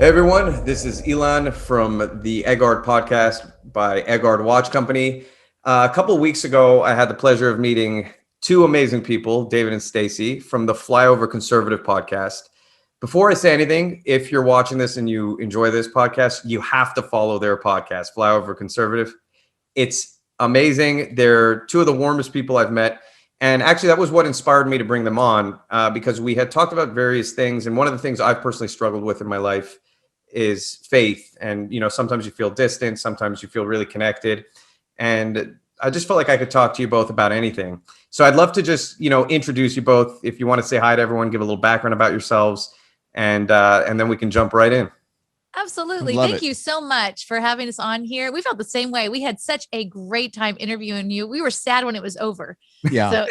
Hey everyone, this is Elon from the Eggard podcast by Eggard Watch Company. A couple of weeks ago, I had the pleasure of meeting two amazing people, David and Stacy, from the Flyover Conservative podcast. Before I say anything, if you're watching this and you enjoy this podcast, you have to follow their podcast, Flyover Conservative. It's amazing. They're two of the warmest people I've met. And actually, that was what inspired me to bring them on because we had talked about various things. And one of the things I've personally struggled with in my life is faith. And, sometimes you feel distant, sometimes you feel really connected. And I just felt like I could talk to you both about anything. So I'd love to just, introduce you both. If you want to say hi to everyone, give a little background about yourselves, and then we can jump right in. Absolutely. Thank you so much for having us on here. We felt the same way. We had such a great time interviewing you. We were sad when it was over. Yeah. So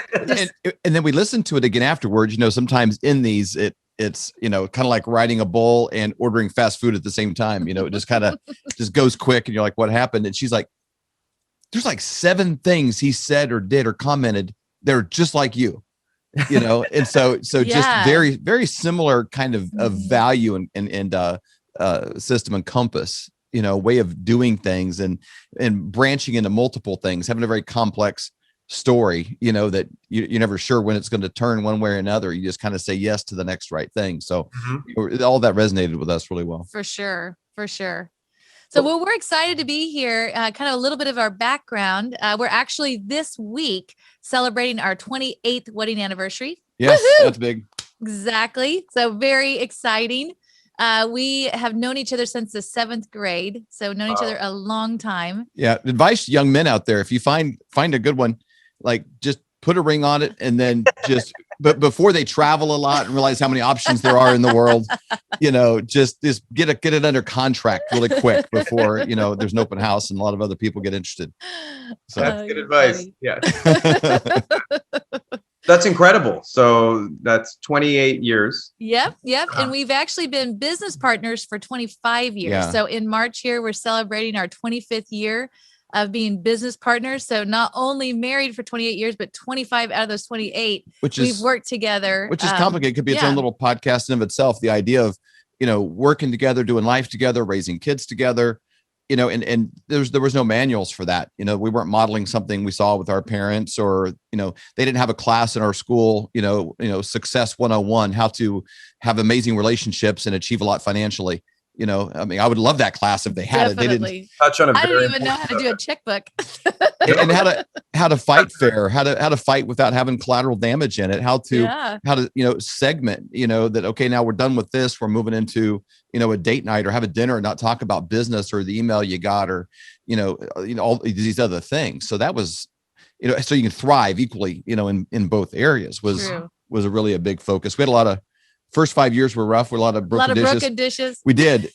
and then we listened to it again afterwards. Sometimes in these, it's kind of like riding a bull and ordering fast food at the same time. It just kind of just goes quick and you're like, what happened? And she's like, there's like 7 things he said or did or commented. They're just like you, and so yeah. Just very, very similar kind of value and system and compass, way of doing things and branching into multiple things, having a very complex story, that you're never sure when it's going to turn one way or another. You just kind of say yes to the next right thing. So all that resonated with us really well. For sure. So we're excited to be here. Kind of a little bit of our background. We're actually this week celebrating our 28th wedding anniversary. Yes, Woo-hoo! That's big. Exactly. So very exciting. We have known each other since the 7th grade. So known each other a long time. Yeah. Advice to young men out there. If you find a good one, like just put a ring on it and then but before they travel a lot and realize how many options there are in the world, just get it under contract really quick before, there's an open house and a lot of other people get interested. So that's good advice. Funny. Yeah. That's incredible. So that's 28 years. Yep. And we've actually been business partners for 25 years. Yeah. So in March here, we're celebrating our 25th year of being business partners. So not only married for 28 years, but 25 out of those 28, we've worked together. Which is complicated. It could be its own little podcast in of itself. The idea of, working together, doing life together, raising kids together, and there was no manuals for that. We weren't modeling something we saw with our parents or, they didn't have a class in our school, success 101, how to have amazing relationships and achieve a lot financially. I would love that class if they had Definitely. It. They didn't touch on. I don't even know how to do a checkbook. And how to fight fair, how to fight without having collateral damage in it, how to segment, that, okay, now we're done with this. We're moving into, a date night or have a dinner and not talk about business or the email you got or, all these other things. So that was, so you can thrive equally, in both areas was really a big focus. We had a lot of first 5 years were rough. With a lot of broken dishes. We did.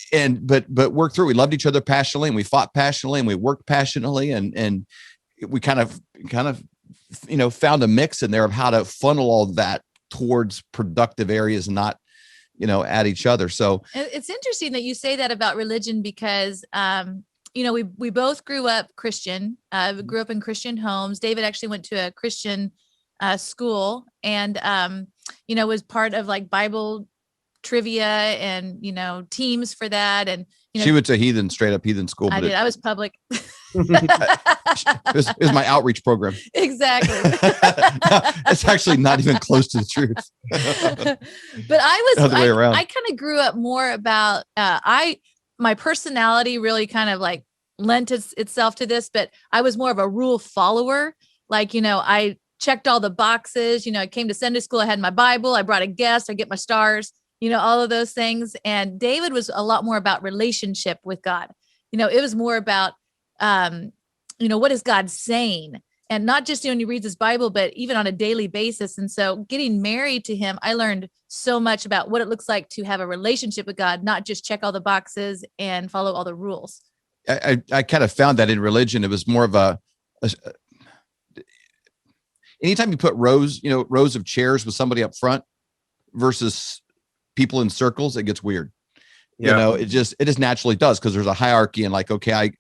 But worked through. We loved each other passionately and we fought passionately and we worked passionately and we kind of, found a mix in there of how to funnel all that towards productive areas and not, at each other. So it's interesting that you say that about religion because, we both grew up Christian, grew up in Christian homes. David actually went to a Christian school and, was part of like Bible trivia and, teams for that. And, she went to straight up heathen school. I did. I was public. It was my outreach program. Exactly. It's actually not even close to the truth. But I kind of grew up more about, my personality really kind of like lent itself to this, but I was more of a rule follower. Like, I checked all the boxes, I came to Sunday school, I had my Bible, I brought a guest, I get my stars, all of those things. And David was a lot more about relationship with God. It was more about, what is God saying? And not just, when he reads his Bible, but even on a daily basis. And so getting married to him, I learned so much about what it looks like to have a relationship with God, not just check all the boxes and follow all the rules. I kind of found that in religion, it was more of anytime you put rows of chairs with somebody up front versus people in circles, it gets weird. Yeah. It just naturally does because there's a hierarchy and like, okay,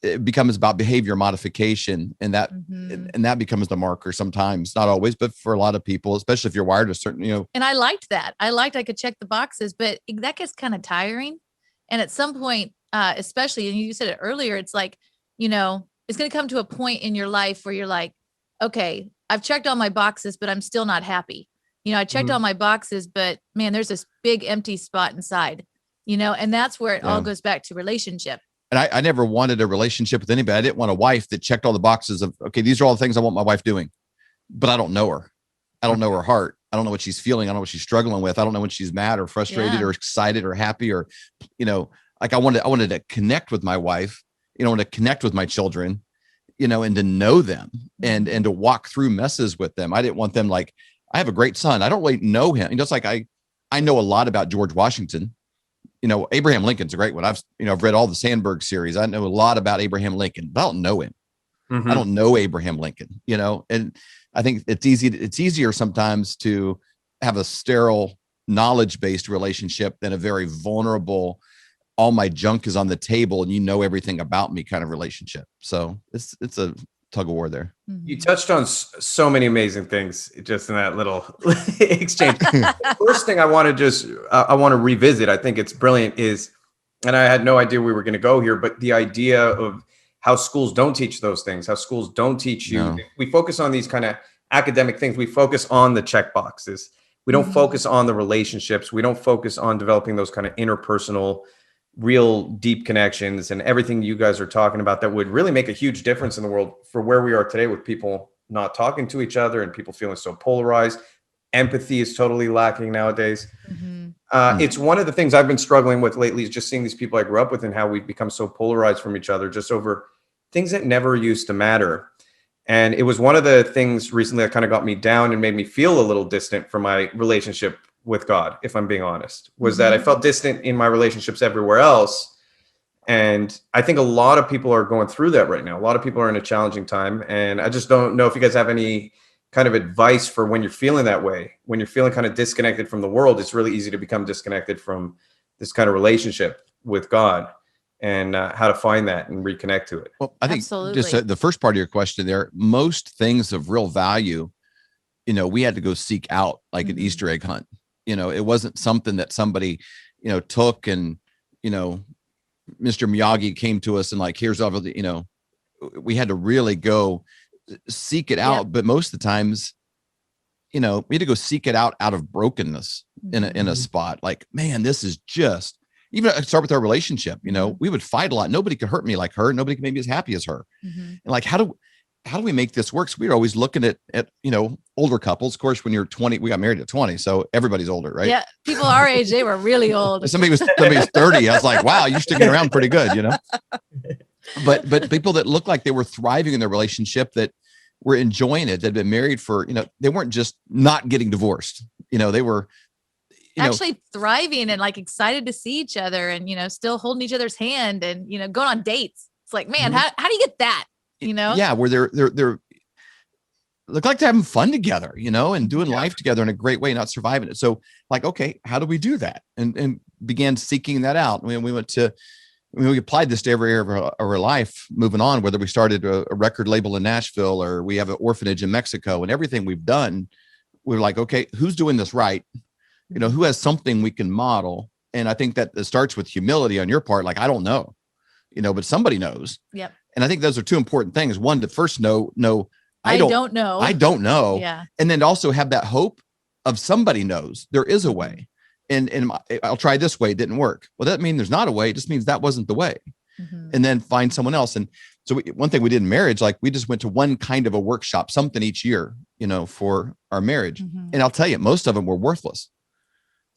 it becomes about behavior modification, and that becomes the marker sometimes, not always, but for a lot of people, especially if you're wired a certain, And I liked that. I could check the boxes, but that gets kind of tiring. And at some point, especially, and you said it earlier, it's like, it's going to come to a point in your life where you're like, okay, I've checked all my boxes, but I'm still not happy. I checked all my boxes, but man, there's this big empty spot inside, and that's where it all goes back to relationship. And I never wanted a relationship with anybody. I didn't want a wife that checked all the boxes of, okay, these are all the things I want my wife doing, but I don't know her. I don't know her heart. I don't know what she's feeling. I don't know what she's struggling with. I don't know when she's mad or frustrated or excited or happy or, like I wanted to connect with my wife, to connect with my children, and to know them and to walk through messes with them. I didn't want them like, I have a great son. I don't really know him. Just like I know a lot about George Washington. Abraham Lincoln's a great one. I've read all the Sandberg series. I know a lot about Abraham Lincoln, but I don't know him. I don't know Abraham Lincoln, and I think it's easier sometimes to have a sterile knowledge-based relationship than a very vulnerable, all my junk is on the table and everything about me kind of relationship. So it's a tug of war there. You touched on so many amazing things just in that little exchange. First thing I want to revisit, I think it's brilliant, is, and I had no idea we were going to go here, but the idea of how schools don't teach those things, how schools don't teach you. No. We focus on these kind of academic things. We focus on the check boxes. We don't focus on the relationships. We don't focus on developing those kind of interpersonal, real deep connections and everything you guys are talking about that would really make a huge difference in the world for where we are today, with people not talking to each other and people feeling so polarized. Empathy is totally lacking nowadays. It's one of the things I've been struggling with lately, is just seeing these people I grew up with and how we've become so polarized from each other just over things that never used to matter. And it was one of the things recently that kind of got me down and made me feel a little distant from my relationship with God, if I'm being honest, was that I felt distant in my relationships everywhere else. And I think a lot of people are going through that right now. A lot of people are in a challenging time. And I just don't know if you guys have any kind of advice for when you're feeling that way, when you're feeling kind of disconnected from the world. It's really easy to become disconnected from this kind of relationship with God, and how to find that and reconnect to it. Well, I think just the first part of your question there, most things of real value, we had to go seek out, like an Easter egg hunt. It wasn't something that somebody, took and, Mr. Miyagi came to us and like, here's all of the, we had to really go seek it out. But most of the times, we had to go seek it out of brokenness in a spot. Like, man, this is just, even start with our relationship, we would fight a lot. Nobody could hurt me like her. Nobody could make me as happy as her. And like, how do we make this work? So we were always looking at older couples. Of course, when you're 20, we got married at 20, so everybody's older, right? Yeah, people our age, they were really old. Somebody was 30. I was like, wow, you're sticking around pretty good, But people that looked like they were thriving in their relationship, that were enjoying it, that'd been married for, they weren't just not getting divorced. They were actually thriving and like excited to see each other and, still holding each other's hand and, going on dates. It's like, man, how do you get that? Yeah, where they're look like they're having fun together, and doing life together in a great way, not surviving it. So like, okay, how do we do that? And began seeking that out. We applied this to every area of our life, moving on, whether we started a record label in Nashville or we have an orphanage in Mexico, and everything we've done, we're like, okay, who's doing this right? Who has something we can model? And I think that it starts with humility on your part. Like, I don't know, but somebody knows. Yep. And I think those are two important things. One, to first know, I don't know. I don't know. Yeah. And then also have that hope of somebody knows there is a way. And I'll try this way. It didn't work. Well, that means there's not a way. It just means that wasn't the way. And then find someone else. And so one thing we did in marriage, like we just went to one kind of a workshop, something each year, for our marriage. And I'll tell you, most of them were worthless.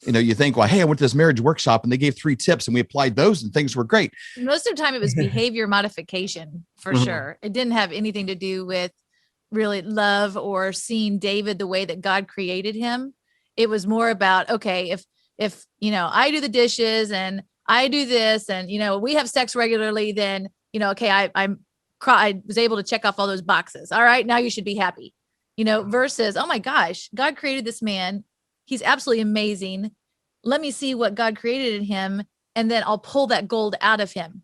You think, well, hey, I went to this marriage workshop and they gave 3 tips and we applied those and things were great. Most of the time it was behavior modification for sure. It didn't have anything to do with really love or seeing David the way that God created him. It was more about, okay, if I do the dishes and I do this and, we have sex regularly, then, okay, I was able to check off all those boxes. All right, now you should be happy, versus, oh my gosh, God created this man. He's absolutely amazing. Let me see what God created in him, and then I'll pull that gold out of him.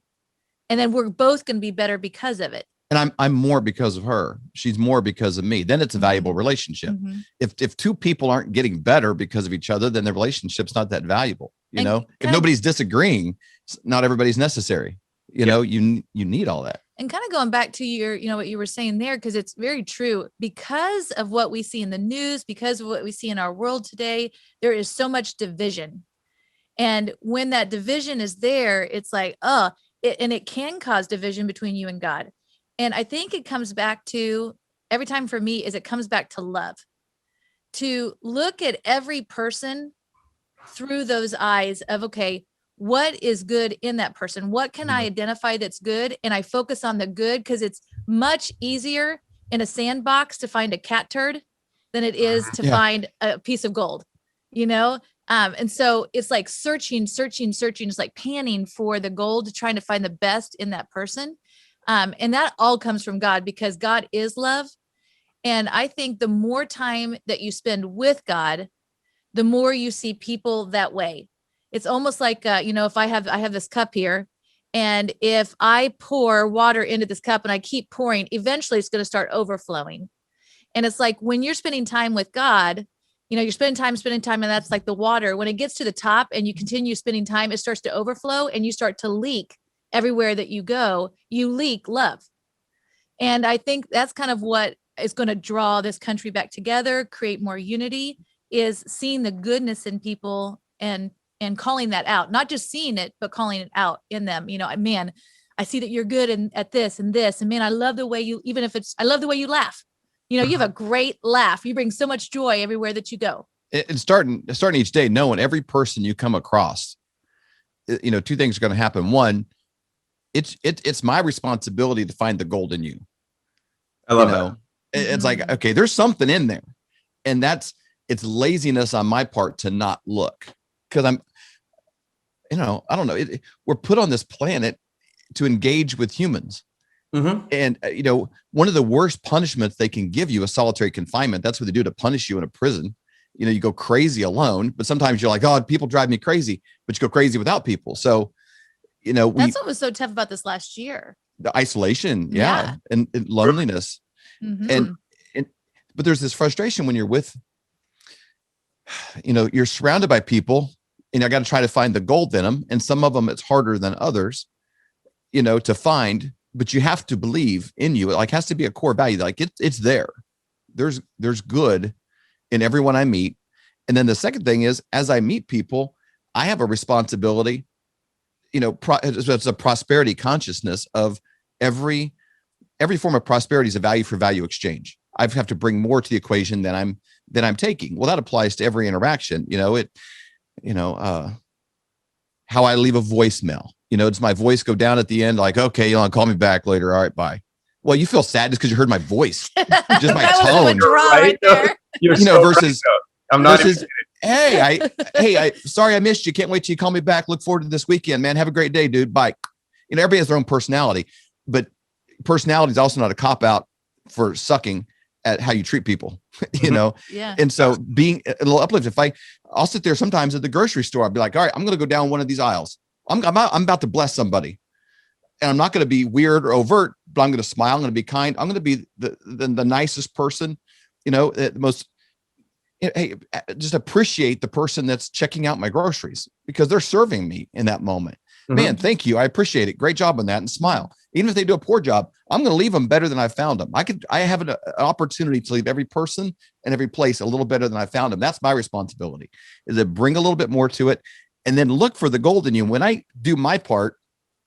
And then we're both going to be better because of it. And I'm more because of her. She's more because of me. Then it's a valuable relationship. If two people aren't getting better because of each other, then the relationship's not that valuable. You know, if nobody's disagreeing, not everybody's necessary. You know, you need all that. And kind of going back to your, what you were saying there, because it's very true. Because of what we see in the news, because of what we see in our world today, there is so much division. And when that division is there, it's like, and it can cause division between you and God. And I think it comes back to, every time for me, it comes back to love. To look at every person through those eyes of, okay, what is good in that person? What can I identify that's good? And I focus on the good, because it's much easier in a sandbox to find a cat turd than it is to find a piece of gold, And so it's like searching. It's like panning for the gold, trying to find the best in that person. And that all comes from God, because God is love. And I think the more time that you spend with God, the more you see people that way. It's almost like, if I have this cup here, and if I pour water into this cup and I keep pouring, eventually it's going to start overflowing. And it's like when you're spending time with God, you're spending time, and that's like the water. When it gets to the top and you continue spending time, it starts to overflow and you start to leak everywhere that you go. You leak love. And I think that's kind of what is going to draw this country back together, create more unity, is seeing the goodness in people and calling that out, not just seeing it, but calling it out in them. Man, I see that you're good at this and this. And man, I love the way I love the way you laugh. You have a great laugh. You bring so much joy everywhere that you go. And starting each day, knowing every person you come across, two things are going to happen. One, it's my responsibility to find the gold in you. I love that. It's like, okay, there's something in there. And it's laziness on my part to not look, because I don't know. We're put on this planet to engage with humans. And, one of the worst punishments they can give you is solitary confinement. That's what they do to punish you in a prison. You go crazy alone, but sometimes you're like, oh, people drive me crazy, but you go crazy without people. So, that's what was so tough about this last year. The isolation. Yeah. And loneliness. But there's this frustration when you're with, you're surrounded by people, and I got to try to find the gold in them. And some of them, it's harder than others, to find, but you have to believe in you. It like has to be a core value. Like it's there. There's good in everyone I meet. And then the second thing is, as I meet people, I have a responsibility, it's a prosperity consciousness of every form of prosperity is a value for value exchange. I have to bring more to the equation than I'm taking. Well, that applies to every interaction. How I leave a voicemail. Does my voice go down at the end? Like, okay, call me back later. All right, bye. Well, you feel sad just because you heard my voice, just my tone, right there. Versus I'm not. Versus, hey, sorry I missed you. Can't wait till you call me back. Look forward to this weekend, man. Have a great day, dude. Bye. Everybody has their own personality, but personality is also not a cop out for sucking at how you treat people, Yeah. And so being a little uplift, I'll sit there sometimes at the grocery store, I'll be like, all right, I'm going to go down one of these aisles. I'm about to bless somebody, and I'm not going to be weird or overt, but I'm going to smile. I'm going to be kind. I'm going to be the nicest person, the most, hey, just appreciate the person that's checking out my groceries because they're serving me in that moment. Man, thank you. I appreciate it. Great job on that. And smile. Even if they do a poor job, I'm going to leave them better than I found them. I have an opportunity to leave every person and every place a little better than I found them. That's my responsibility, is to bring a little bit more to it and then look for the gold in you. When I do my part,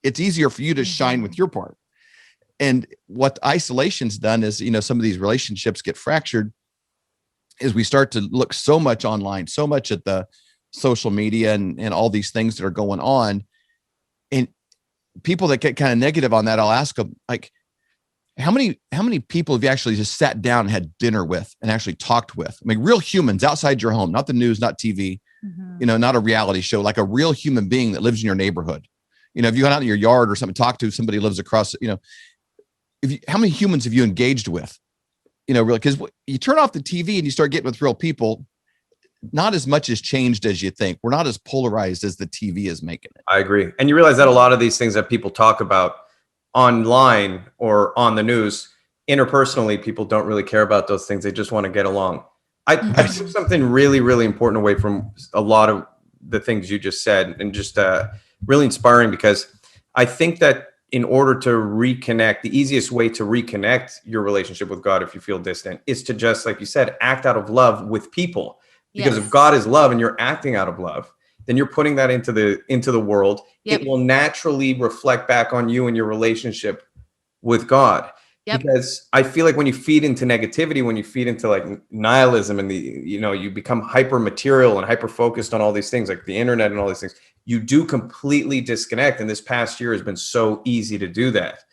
it's easier for you to shine with your part. And what isolation's done is, some of these relationships get fractured is we start to look so much online, so much at the social media and all these things that are going on. And people that get kind of negative on that, I'll ask them, like, how many people have you actually just sat down and had dinner with and actually talked with? I mean, real humans outside your home, not the news, not TV, not a reality show, like a real human being that lives in your neighborhood. If you went out in your yard or something, talk to somebody who lives across, how many humans have you engaged with? Really, because you turn off the TV and you start getting with real people, not as much has changed as you think. We're not as polarized as the TV is making it. I agree. And you realize that a lot of these things that people talk about, online or on the news, interpersonally, people don't really care about those things. They just want to get along. I took something really, really important away from a lot of the things you just said, and just really inspiring, because I think that in order to reconnect, the easiest way to reconnect your relationship with God if you feel distant is to just, like you said, act out of love with people. Because if God is love and you're acting out of love, then you're putting that into the world. Yep. It will naturally reflect back on you and your relationship with God. Yep. Because I feel like when you feed into negativity, when you feed into like nihilism and you become hyper material and hyper focused on all these things like the internet and all these things, you do completely disconnect. And this past year has been so easy to do that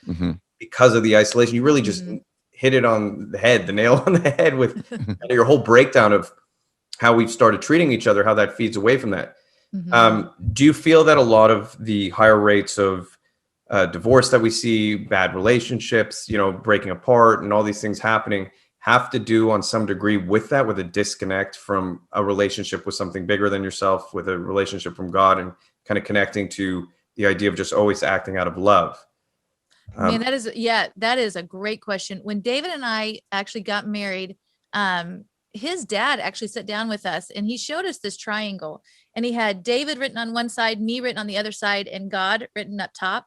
because of the isolation. You really just hit it on the head, the nail on the head with your whole breakdown of how we've started treating each other, how that feeds away from that. Do you feel that a lot of the higher rates of divorce that we see, bad relationships, breaking apart and all these things happening have to do on some degree with that, with a disconnect from a relationship with something bigger than yourself, with a relationship from God, and kind of connecting to the idea of just always acting out of love? That is a great question. When David and I actually got married, his dad actually sat down with us and he showed us this triangle, and he had David written on one side, me written on the other side, and God written up top.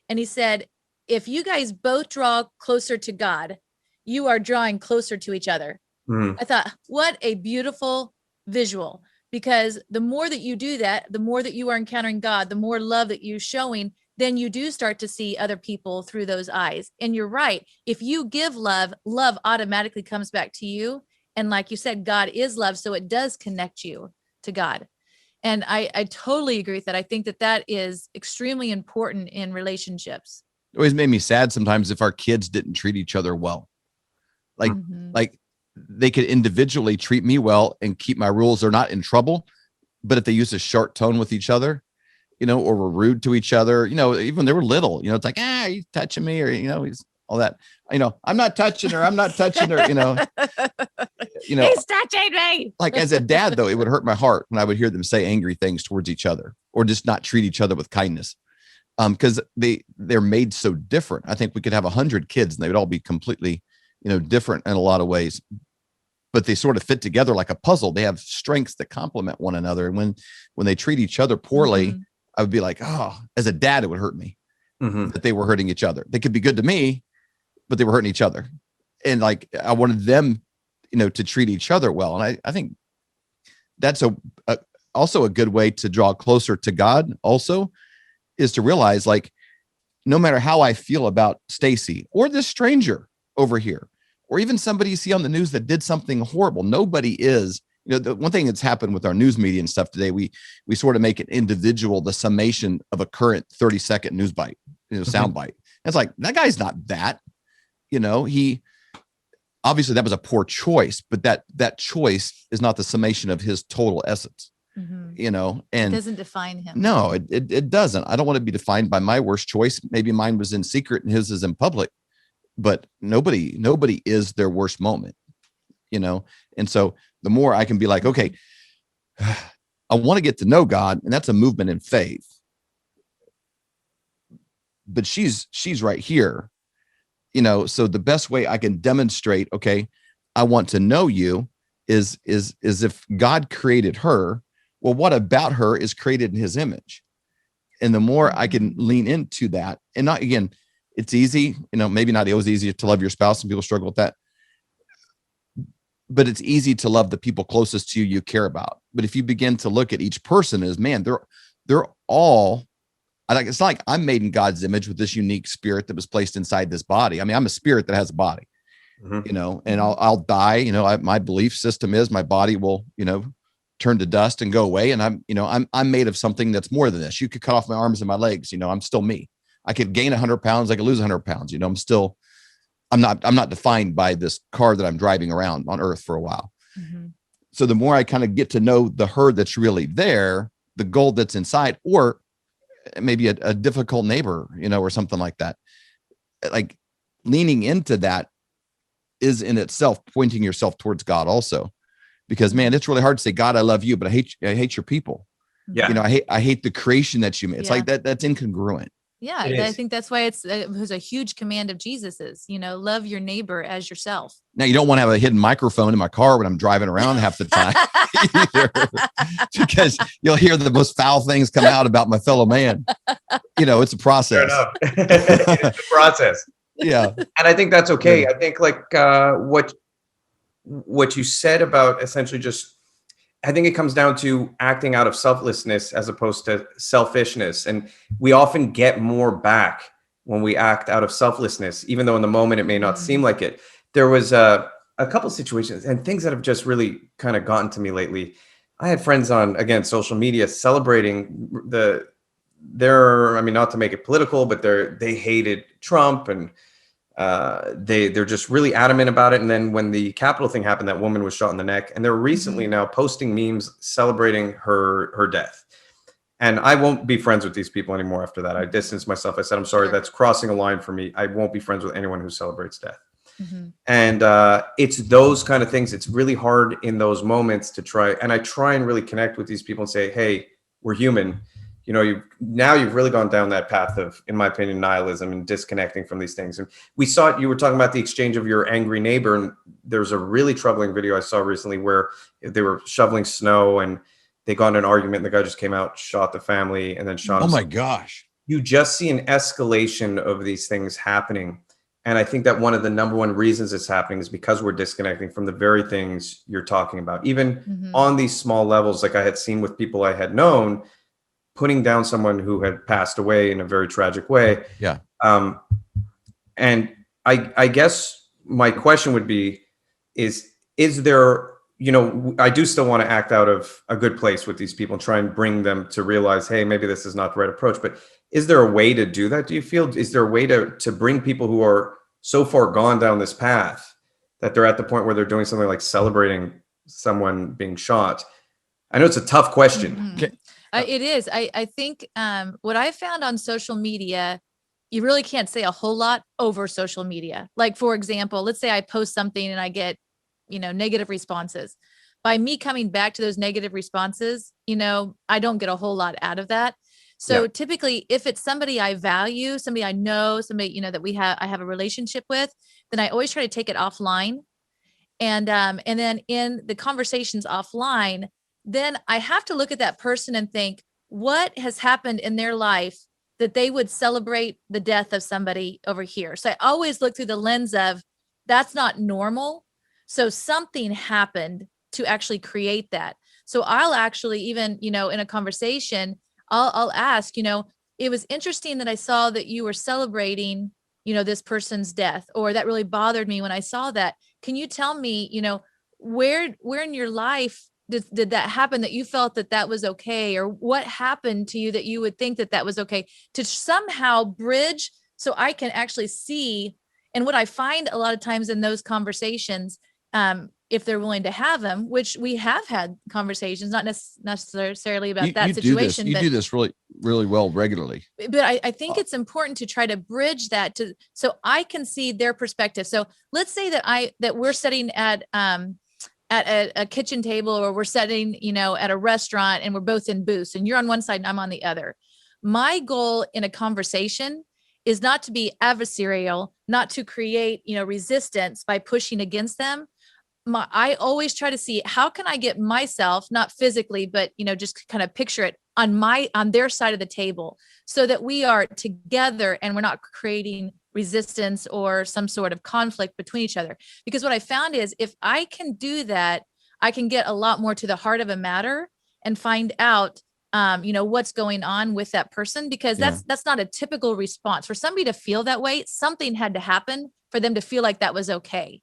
And he said, if you guys both draw closer to God, you are drawing closer to each other. I thought, what a beautiful visual, because the more that you do that, the more that you are encountering God, the more love that you're showing, then you do start to see other people through those eyes. And you're right. If you give love, love automatically comes back to you. And like you said, God is love. So it does connect you to God. And I totally agree with that. I think that is extremely important in relationships. It always made me sad sometimes if our kids didn't treat each other well. Like they could individually treat me well and keep my rules. They're not in trouble. But if they use a short tone with each other, or were rude to each other, even when they were little, it's like, he's touching me, or, he's all that, I'm not touching her. I'm not touching her, he's touching me. Like as a dad, though, it would hurt my heart when I would hear them say angry things towards each other or just not treat each other with kindness. Because they're made so different. I think we could have 100 kids and they would all be completely, different in a lot of ways, but they sort of fit together like a puzzle. They have strengths that complement one another. And when they treat each other poorly, I would be like, oh, as a dad, it would hurt me that they were hurting each other. They could be good to me, but they were hurting each other. And like, I wanted them, to treat each other well. And I think that's also a good way to draw closer to God also, is to realize, like, no matter how I feel about Stacy or this stranger over here, or even somebody you see on the news that did something horrible, nobody is, the one thing that's happened with our news media and stuff today, we sort of make an individual the summation of a current 30-second news bite, sound bite. It's like, that guy's not that, he obviously that was a poor choice, but that choice is not the summation of his total essence. And it doesn't define him. No, it doesn't. I don't want to be defined by my worst choice. Maybe mine was in secret and his is in public, but nobody is their worst moment, And so the more I can be like, okay, I want to get to know God, and that's a movement in faith. But she's right here, so the best way I can demonstrate, okay, I want to know you is if God created her, well, what about her is created in his image? And the more I can lean into that, and not, again, it's easy, maybe not always easy to love your spouse, and people struggle with that, but it's easy to love the people closest to you care about. But if you begin to look at each person as, man, they're all, it's like I'm made in God's image with this unique spirit that was placed inside this body. I mean, I'm a spirit that has a body, and I'll die. My belief system is my body will, turn to dust and go away. And I'm made of something that's more than this. You could cut off my arms and my legs. I'm still me. I could gain 100 pounds. I could lose 100 pounds. I'm not defined by this car that I'm driving around on earth for a while. So the more I kind of get to know the her that's really there, the gold that's inside, or maybe a difficult neighbor, or something like that, like leaning into that is in itself pointing yourself towards God also, because, man, it's really hard to say, God, I love you, but I hate your people. Yeah. I hate the creation that you made. It's like that's incongruent. Yeah, I think that's why it was a huge command of Jesus's, love your neighbor as yourself. Now, you don't want to have a hidden microphone in my car when I'm driving around half the time either, because you'll hear the most foul things come out about my fellow man. It's a process. Fair enough. It's a process. Yeah. And I think that's okay. Yeah. I think what you said about essentially I think it comes down to acting out of selflessness as opposed to selfishness. And we often get more back when we act out of selflessness, even though in the moment it may not seem like it. There was a couple situations and things that have just really kind of gotten to me lately. I had friends on, again, social media celebrating not to make it political, but they hated Trump, and they're just really adamant about it. And then when the Capitol thing happened, that woman was shot in the neck, and they're recently now posting memes celebrating her death. And I won't be friends with these people anymore after that. I distanced myself. I said, I'm sorry, that's crossing a line for me. I won't be friends with anyone who celebrates death. And it's those kind of things. It's really hard in those moments to try. And I try and really connect with these people and say, hey, we're human. You've really gone down that path of, in my opinion, nihilism and disconnecting from these things. And we saw it. You were talking about the exchange of your angry neighbor. And there's a really troubling video I saw recently where they were shoveling snow and they got in an argument. And the guy just came out, shot the family, and then shot him. Oh my gosh. You just see an escalation of these things happening. And I think that one of the number one reasons it's happening is because we're disconnecting from the very things you're talking about. Even on these small levels, like I had seen with people I had known, putting down someone who had passed away in a very tragic way. Yeah. And I guess my question would be, is there, I do still want to act out of a good place with these people and try and bring them to realize, hey, maybe this is not the right approach, but is there a way to do that? Do you feel, is there a way to bring people who are so far gone down this path that they're at the point where they're doing something like celebrating someone being shot? I know it's a tough question. Okay. It is. I think what I found on social media, you really can't say a whole lot over social media. Like, for example, let's say I post something and I get, negative responses. By me coming back to those negative responses, I don't get a whole lot out of that. So typically, if it's somebody I value, somebody I know, somebody, that I have a relationship with, then I always try to take it offline. And then in the conversations offline, then I have to look at that person and think, what has happened in their life that they would celebrate the death of somebody over here? So I always look through the lens of, that's not normal. So something happened to actually create that. So I'll actually even, in a conversation, I'll ask, it was interesting that I saw that you were celebrating, this person's death, or that really bothered me when I saw that. Can you tell me, where in your life did that happen that you felt that was okay? Or what happened to you that you would think that was okay, to somehow bridge so I can actually see. And what I find a lot of times in those conversations, if they're willing to have them, which we have had conversations, not necessarily about that situation. You do this really, really well regularly. But I think it's important to try to bridge that so I can see their perspective. So let's say that we're sitting at a kitchen table, or we're sitting, at a restaurant, and we're both in booths, and you're on one side and I'm on the other. My goal in a conversation is not to be adversarial, not to create, resistance by pushing against them. I always try to see, how can I get myself, not physically, but, just kind of picture it on their side of the table, so that we are together and we're not creating resistance or some sort of conflict between each other. Because what I found is, if I can do that, I can get a lot more to the heart of a matter and find out, what's going on with that person, because that's not a typical response. For somebody to feel that way, something had to happen for them to feel like that was okay.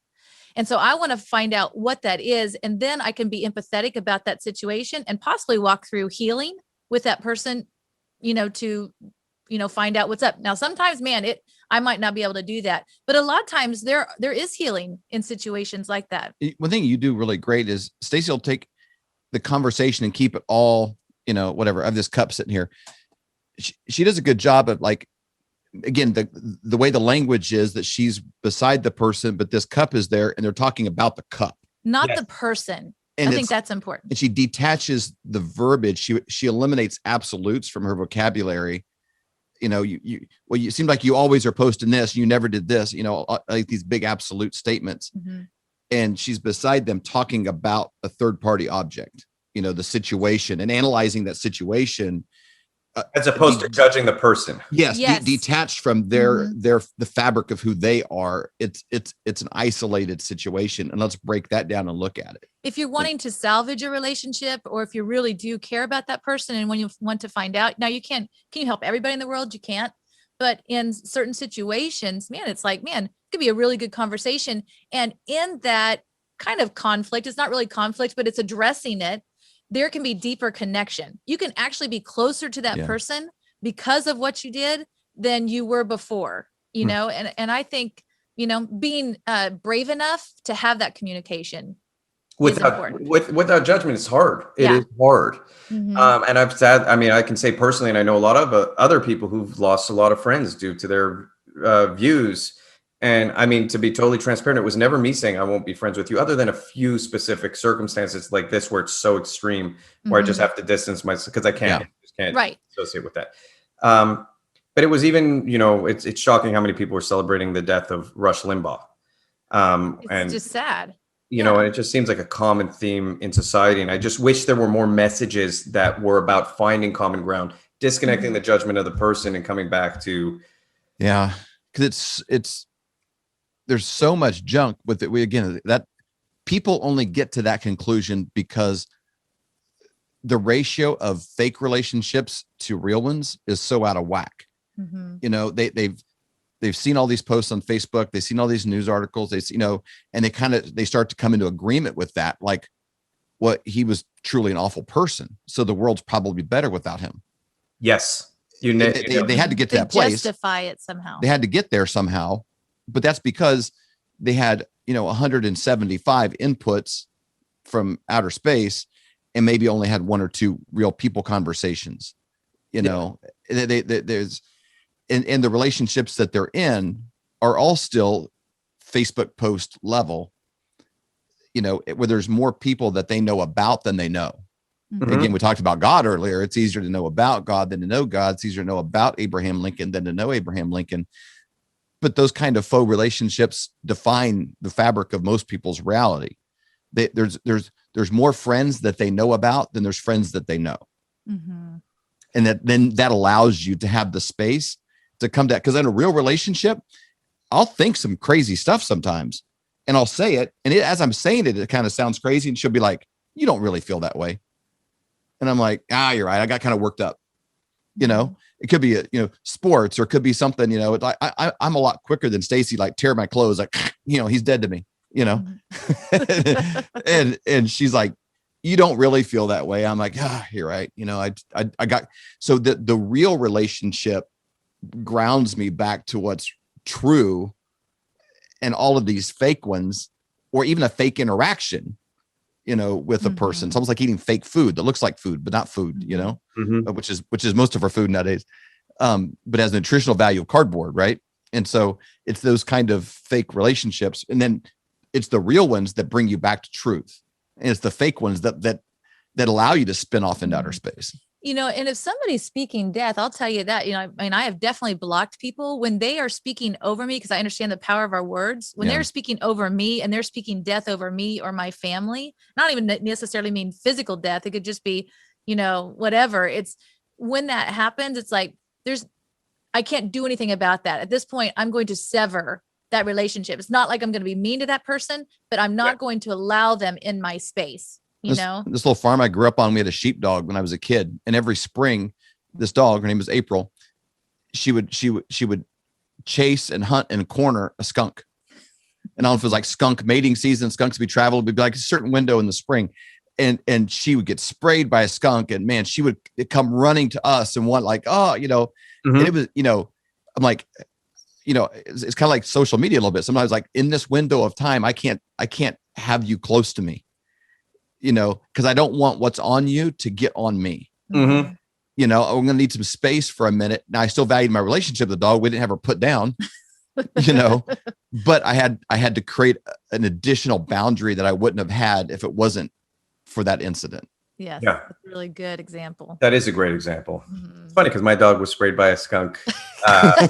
And so I want to find out what that is. And then I can be empathetic about that situation and possibly walk through healing with that person, to, find out what's up. Now, sometimes, I might not be able to do that, but a lot of times there is healing in situations like that. One thing you do really great is Stacey will take the conversation and keep it all, whatever. I have this cup sitting here. She does a good job of, like, again, the way the language is that she's beside the person, but this cup is there and they're talking about the cup, not the person. And I think that's important. And she detaches the verbiage. She eliminates absolutes from her vocabulary. you seem like you always are posting this, you never did this, like these big absolute statements. Mm-hmm. And she's beside them talking about a third party object, the situation, and analyzing that situation. As opposed to judging the person. Yes. Detached from the fabric of who they are. It's an isolated situation. And let's break that down and look at it. If you're wanting to salvage a relationship, or if you really do care about that person, and when you want to find out, now can you help everybody in the world? You can't. But in certain situations, it could be a really good conversation. And in that kind of conflict, it's not really conflict, but it's addressing it. There can be deeper connection. You can actually be closer to that person because of what you did than you were before, and I think, being brave enough to have that communication without judgment. It's hard. It is hard. Mm-hmm. And I can say personally, and I know a lot of other people who've lost a lot of friends due to their views. And I mean, to be totally transparent, it was never me saying I won't be friends with you, other than a few specific circumstances like this, where it's so extreme, where I just have to distance myself because I can't associate with that. But it was even, it's shocking how many people were celebrating the death of Rush Limbaugh. It's just sad. And it just seems like a common theme in society. And I just wish there were more messages that were about finding common ground, disconnecting the judgment of the person and coming back to. Yeah. Cause there's so much junk with it. That people only get to that conclusion because the ratio of fake relationships to real ones is so out of whack. Mm-hmm. They've seen all these posts on Facebook. They've seen all these news articles. And they start to come into agreement with that. Like, what, he was truly an awful person, so the world's probably better without him. Yes. They had to get to that place. Justify it somehow. They had to get there somehow. But that's because they had, 175 inputs from outer space and maybe only had one or two real people conversations, there's, and the relationships that they're in are all still Facebook post level, where there's more people that they know about than they know. Mm-hmm. Again, we talked about God earlier. It's easier to know about God than to know God. It's easier to know about Abraham Lincoln than to know Abraham Lincoln. But those kind of faux relationships define the fabric of most people's reality. There's more friends that they know about than there's friends that they know. Mm-hmm. And that allows you to have the space to come to that. Because in a real relationship, I'll think some crazy stuff sometimes and I'll say it. And as I'm saying it, it kind of sounds crazy. And she'll be like, "You don't really feel that way." And I'm like, "You're right. I got kind of worked up." It could be sports, or it could be something, I'm a lot quicker than Stacy, like tear my clothes, like, he's dead to me, Mm-hmm. and she's like, "You don't really feel that way." I'm like, "You're right." I got, so the real relationship grounds me back to what's true, and all of these fake ones, or even a fake interaction, with a person. It's almost like eating fake food that looks like food, but not food, which is most of our food nowadays. But has the nutritional value of cardboard, right? And so it's those kind of fake relationships. And then it's the real ones that bring you back to truth. And it's the fake ones that allow you to spin off into outer space. And if somebody's speaking death, I'll tell you that, I have definitely blocked people when they are speaking over me, because I understand the power of our words. When they're speaking over me and they're speaking death over me or my family, not even necessarily mean physical death. It could just be, whatever. It's when that happens, it's like, I can't do anything about that. At this point, I'm going to sever that relationship. It's not like I'm going to be mean to that person, but I'm not going to allow them in my space. This little farm I grew up on, we had a sheepdog when I was a kid, and every spring, this dog, her name was April, she would chase and hunt and corner a skunk. And I don't know if it was like skunk mating season, skunks be traveled, it'd be like a certain window in the spring, and she would get sprayed by a skunk, and man, she would come running to us and want like, and it was, I'm like, it's kind of like social media a little bit. Sometimes like, in this window of time, I can't have you close to me. Because I don't want what's on you to get on me. Mm-hmm. I'm going to need some space for a minute. Now, I still valued my relationship with the dog. We didn't have her put down, but I had to create an additional boundary that I wouldn't have had if it wasn't for that incident. Yes, that's a really good example. That is a great example. Mm-hmm. It's funny because my dog was sprayed by a skunk. So I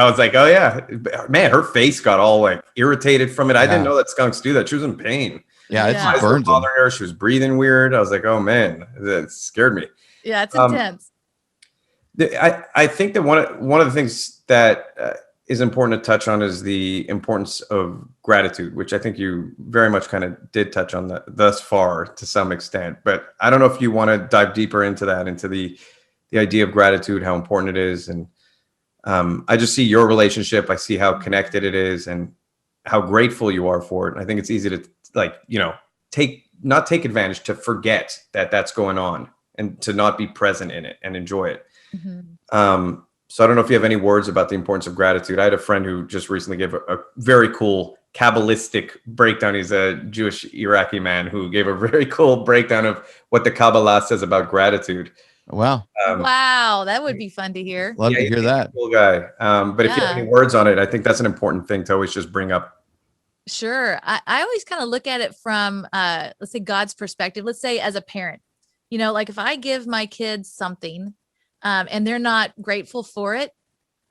was like, oh yeah, man, her face got all like irritated from it. I didn't know that skunks do that. She was in pain. Yeah, it burns them. Her. She was breathing weird. I was like, oh man, that scared me. Yeah, it's intense. I think that one of the things that is important to touch on is the importance of gratitude, which I think you very much kind of did touch on that thus far to some extent. But I don't know if you want to dive deeper into that, into the idea of gratitude, how important it is. And I just see your relationship. I see how connected it is and how grateful you are for it. And I think it's easy to not take advantage, to forget that that's going on and to not be present in it and enjoy it. Mm-hmm. So I don't know if you have any words about the importance of gratitude. I had a friend who just recently gave a very cool Kabbalistic breakdown. He's a Jewish Iraqi man who gave a very cool breakdown of what the Kabbalah says about gratitude. Wow. Wow. That would be fun to hear. Love to hear that. Cool guy. But if you have any words on it, I think that's an important thing to always just bring up. Sure. I always kind of look at it from, let's say, God's perspective. Let's say as a parent, like if I give my kids something and they're not grateful for it,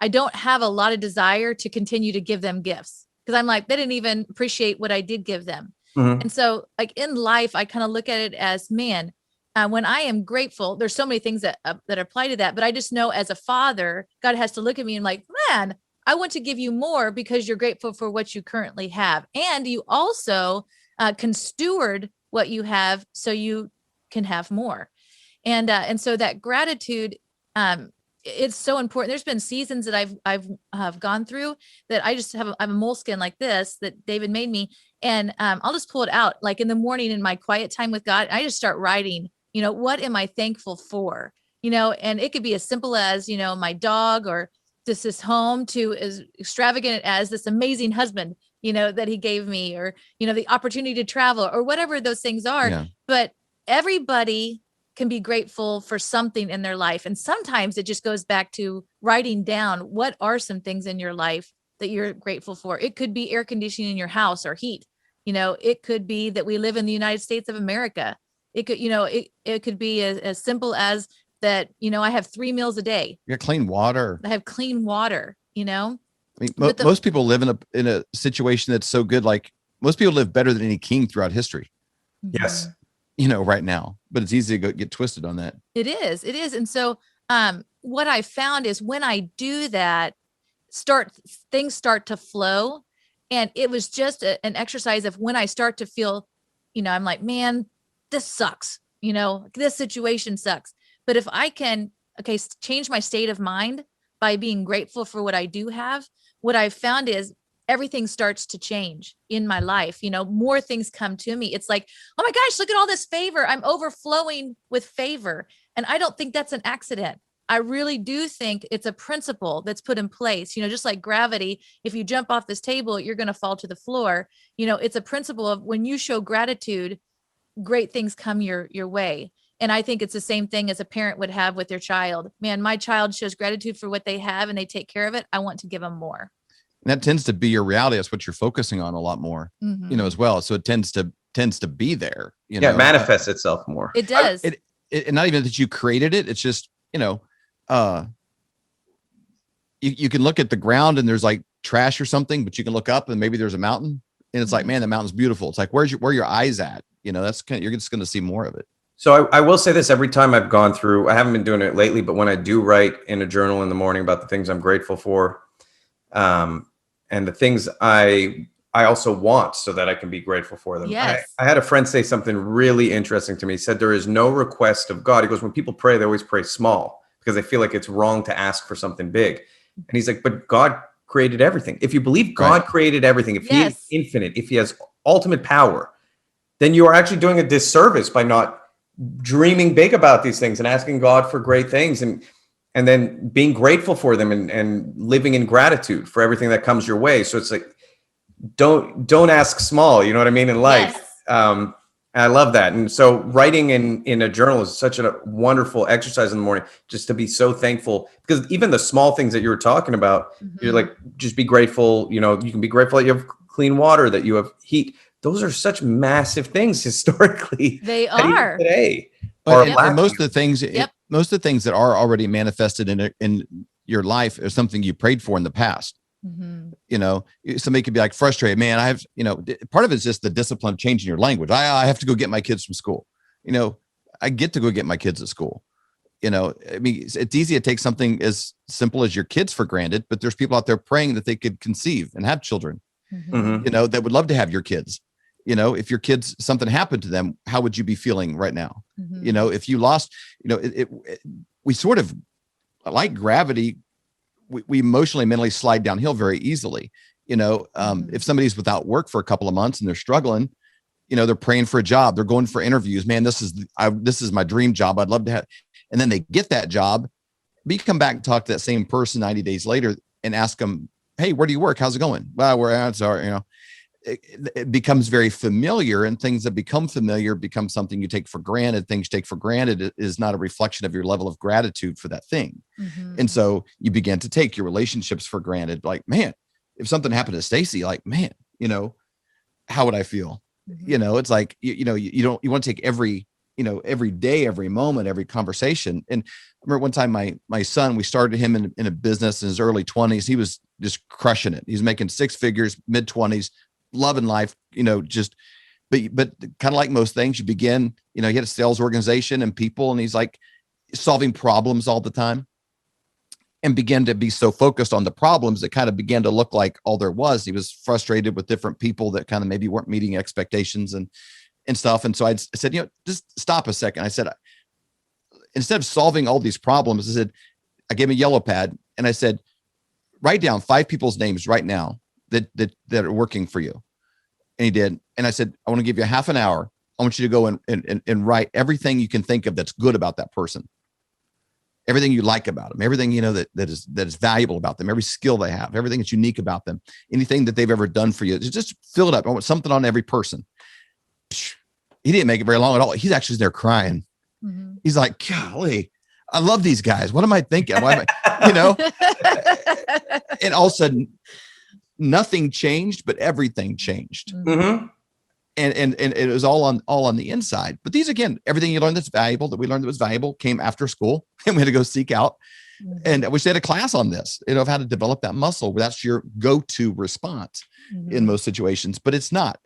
I don't have a lot of desire to continue to give them gifts because I'm like, they didn't even appreciate what I did give them. Mm-hmm. And so like in life, I kind of look at it as, man, when I am grateful, there's so many things that apply to that. But I just know as a father, God has to look at me and like, man, I want to give you more because you're grateful for what you currently have. And you also can steward what you have so you can have more. And so that gratitude, it's so important. There's been seasons that I've gone through that I just have a moleskin like this that David made me. And I'll just pull it out like in the morning in my quiet time with God. I just start writing, what am I thankful for? And it could be as simple as, my dog or just this home to as extravagant as this amazing husband, that he gave me or, the opportunity to travel or whatever those things are. Yeah. But everybody can be grateful for something in their life. And sometimes it just goes back to writing down what are some things in your life that you're grateful for. It could be air conditioning in your house or heat. It could be that we live in the United States of America. It could, it could be as simple as that, I have 3 meals a day. You got clean water. I have clean water, I mean, most people live in a situation that's so good. Like most people live better than any king throughout history. Yes. Right now, but it's easy to get twisted on that. It is. And so, what I found is when I do that, things start to flow. And it was just an exercise of when I start to feel, I'm like, man, this sucks. This situation sucks. But if I can, change my state of mind by being grateful for what I do have, what I've found is everything starts to change in my life. More things come to me. It's like, oh my gosh, look at all this favor. I'm overflowing with favor. And I don't think that's an accident. I really do think it's a principle that's put in place, just like gravity. If you jump off this table, you're going to fall to the floor. It's a principle of when you show gratitude, great things come your way. And I think it's the same thing as a parent would have with their child. Man, my child shows gratitude for what they have and they take care of it. I want to give them more. And that tends to be your reality. That's what you're focusing on a lot more, as well. So it tends to be there. It manifests itself more. It does. And not even that you created it. It's just, you can look at the ground and there's like trash or something, but you can look up and maybe there's a mountain and it's like, man, the mountain's beautiful. It's like, where your eyes at? That's you're just going to see more of it. So I will say this, every time I've gone through, I haven't been doing it lately, but when I do write in a journal in the morning about the things I'm grateful for, and the things I also want so that I can be grateful for them. Yes. I had a friend say something really interesting to me. He said, there is no request of God. He goes, when people pray, they always pray small because they feel like it's wrong to ask for something big. And he's like, but God created everything. If you believe God created everything, if he is infinite, if he has ultimate power, then you are actually doing a disservice by not dreaming big about these things and asking God for great things and then being grateful for them and living in gratitude for everything that comes your way. So it's like, don't ask small, you know what I mean, in life. Yes. I love that. And so writing in a journal is such a wonderful exercise in the morning, just to be so thankful, because even the small things that you were talking about, you're like, just be grateful. You can be grateful that you have clean water, that you have heat. Those are such massive things historically. They are today. And most of the things most of the things that are already manifested in your life are something you prayed for in the past. You know, somebody could be like frustrated, man, I have, you know, part of it is just the discipline of changing your language. I have to go get my kids from school. You know, I get to go get my kids at school. You know, I mean, it's easy to take something as simple as your kids for granted, but there's people out there praying that they could conceive and have children, you know, that would love to have your kids. You know, if your kids, something happened to them, how would you be feeling right now? You know, if you lost, you know, we sort of, like gravity, we emotionally, mentally slide downhill very easily. You know, if somebody's without work for a couple of months and they're struggling, you know, they're praying for a job, they're going for interviews, man, this is my dream job, I'd love to have, and then they get that job, but you come back and talk to that same person 90 days later and ask them, hey, where do you work? How's it going? Well, we're at, sorry, you know, it becomes very familiar, and things that become familiar become something you take for granted. Things you take for granted is not a reflection of your level of gratitude for that thing. And so you begin to take your relationships for granted. Like, man, if something happened to Stacy, like, man, you know, how would I feel? You know, it's like, you want to take every, you know, every day, every moment, every conversation. And I remember one time my son, we started him in a business in his early 20s. He was just crushing it. He's making 6 figures, mid 20s, loving life, you know, just, but kind of like most things, you begin, you know, he had a sales organization and people, and he's like solving problems all the time, and began to be so focused on the problems that kind of began to look like all there was. He was frustrated with different people that kind of maybe weren't meeting expectations and stuff. And so I said, you know, just stop a second. I said, instead of solving all these problems, I gave him a yellow pad and I said, write down 5 people's names right now that are working for you. And he did. And I said, I want to give you half an hour. I want you to go and write everything you can think of that's good about that person. Everything you like about them, everything, you know, that is valuable about them, every skill they have, everything that's unique about them, anything that they've ever done for you. Just fill it up. I want something on every person. He didn't make it very long at all. He's actually there crying. He's like, golly, I love these guys. What am I thinking? Why am I, you know? And all of a sudden, nothing changed, but everything changed. And it was all on the inside. But these, again, everything you learned that's valuable, that we learned that was valuable, came after school, and we had to go seek out. And I wish they had a class on this, you know, of how to develop that muscle. That's your go-to response in most situations. But it's not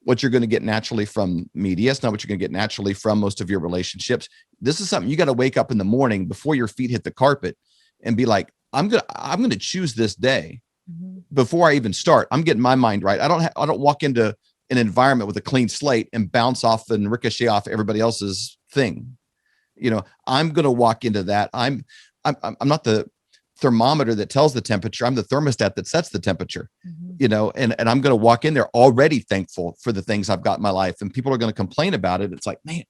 what you're going to get naturally from media. It's not what you're going to get naturally from most of your relationships. This is something you got to wake up in the morning before your feet hit the carpet and be like, I'm going to choose this day before I even start. I'm getting my mind right. I don't walk into an environment with a clean slate and bounce off and ricochet off everybody else's thing. You know, I'm going to walk into that. I'm not the thermometer that tells the temperature. I'm the thermostat that sets the temperature, you know, and I'm going to walk in there already thankful for the things I've got in my life, and people are going to complain about it. It's like, man,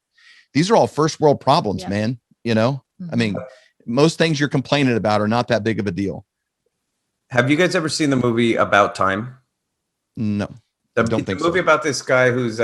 these are all first world problems, man. You know, I mean, most things you're complaining about are not that big of a deal. Have you guys ever seen the movie About Time? No. The movie about this guy who's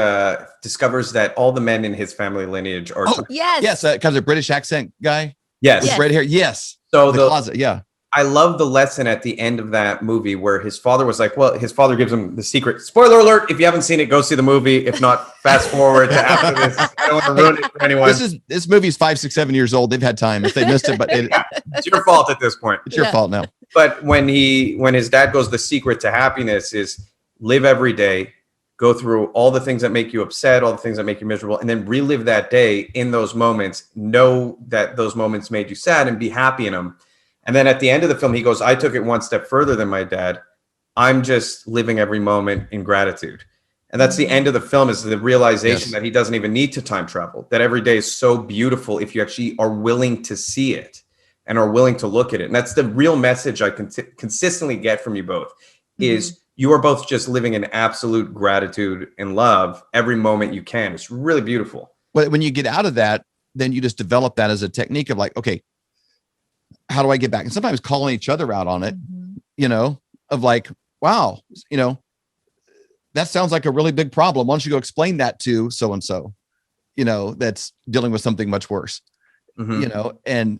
discovers that all the men in his family lineage are. Oh, yes. Kind of a British accent guy. Yes. With red hair. Yes. So the closet. Yeah. I love the lesson at the end of that movie where his father was like, well, his father gives him the secret. Spoiler alert. If you haven't seen it, go see the movie. If not, fast forward to after this. I don't want to ruin it for anyone. This movie's 5, 6, 7 years old. They've had time if they missed it, but it's your fault at this point. It's your fault now. But when his dad goes, the secret to happiness is live every day, go through all the things that make you upset, all the things that make you miserable, and then relive that day in those moments. Know that those moments made you sad and be happy in them. And then at the end of the film, he goes, I took it one step further than my dad. I'm just living every moment in gratitude. And that's the end of the film, is the realization that he doesn't even need to time travel, that every day is so beautiful if you actually are willing to see it and are willing to look at it. And that's the real message I consistently get from you both, is you are both just living in absolute gratitude and love every moment you can. It's really beautiful. But when you get out of that, then you just develop that as a technique of like, okay, how do I get back? And sometimes calling each other out on it, you know, of like, wow, you know, that sounds like a really big problem. Why don't you go explain that to so-and-so, you know, that's dealing with something much worse, you know, and,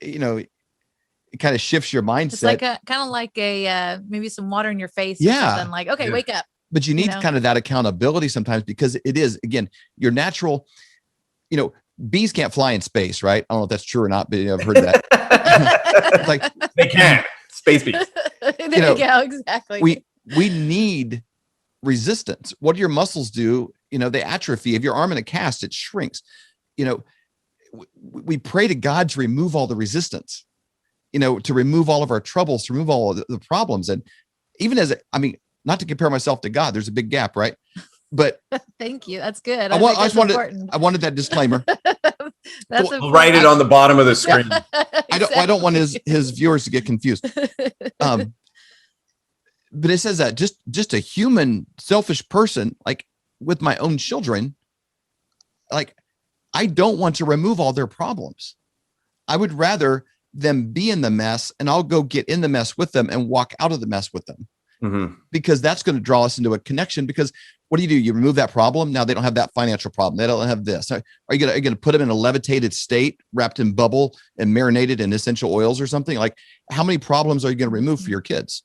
you know, it kind of shifts your mindset. It's like kind of like a, maybe some water in your face. Yeah. Or something like, okay, wake up. But you need kind of that accountability sometimes, because it is, again, your natural, you know, bees can't fly in space, right? I don't know if that's true or not, but I've heard that. It's like they can. Space bees. There you go. Exactly. We need resistance. What do your muscles do? They atrophy. If your arm in a cast, it shrinks. We pray to God to remove all the resistance, to remove all of our troubles, to remove all of the problems. And even not to compare myself to God, there's a big gap, right? But thank you. That's good. I wanted that disclaimer. We'll write it on the bottom of the screen. Exactly. I don't want his viewers to get confused. But it says that just a human, selfish person, like with my own children, like I don't want to remove all their problems. I would rather them be in the mess, and I'll go get in the mess with them and walk out of the mess with them. Mm-hmm. Because that's going to draw us into a connection. Because what do? You remove that problem. Now they don't have that financial problem. They don't have this. Are you going to put them in a levitated state, wrapped in bubble and marinated in essential oils or something? Like, how many problems are you going to remove for your kids?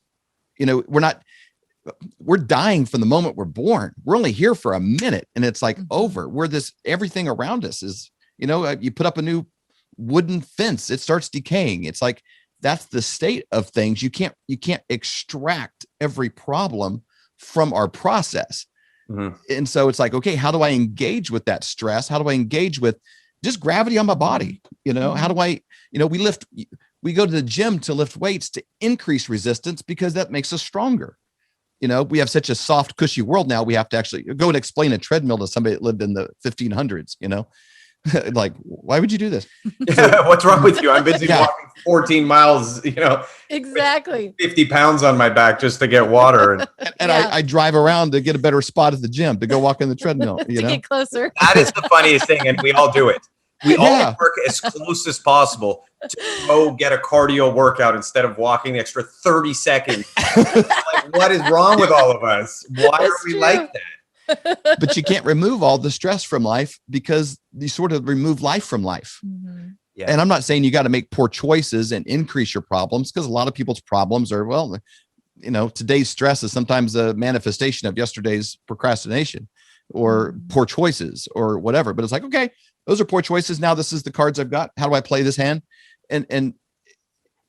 We're dying from the moment we're born. We're only here for a minute, and it's like over. Everything around us is, you put up a new wooden fence, it starts decaying. It's like, that's the state of things. You can't extract every problem from our process. Mm-hmm. And so it's like, okay, how do I engage with that stress? How do I engage with just gravity on my body? How do I, we go to the gym to lift weights to increase resistance because that makes us stronger. We have such a soft, cushy world now. We have to actually go and explain a treadmill to somebody that lived in the 1500s, like, why would you do this? What's wrong with you? I'm busy walking 14 miles, exactly 50 pounds on my back just to get water. And I drive around to get a better spot at the gym to go walk in the treadmill, to get closer. That is the funniest thing. And we all do it. We all work as close as possible to go get a cardio workout instead of walking the extra 30 seconds. Like, what is wrong with all of us? Why are we like that? But you can't remove all the stress from life because you sort of remove life from life. Mm-hmm. Yeah. And I'm not saying you got to make poor choices and increase your problems, because a lot of people's problems are, today's stress is sometimes a manifestation of yesterday's procrastination or poor choices or whatever. But it's like, okay, those are poor choices. Now this is the cards I've got. How do I play this hand? And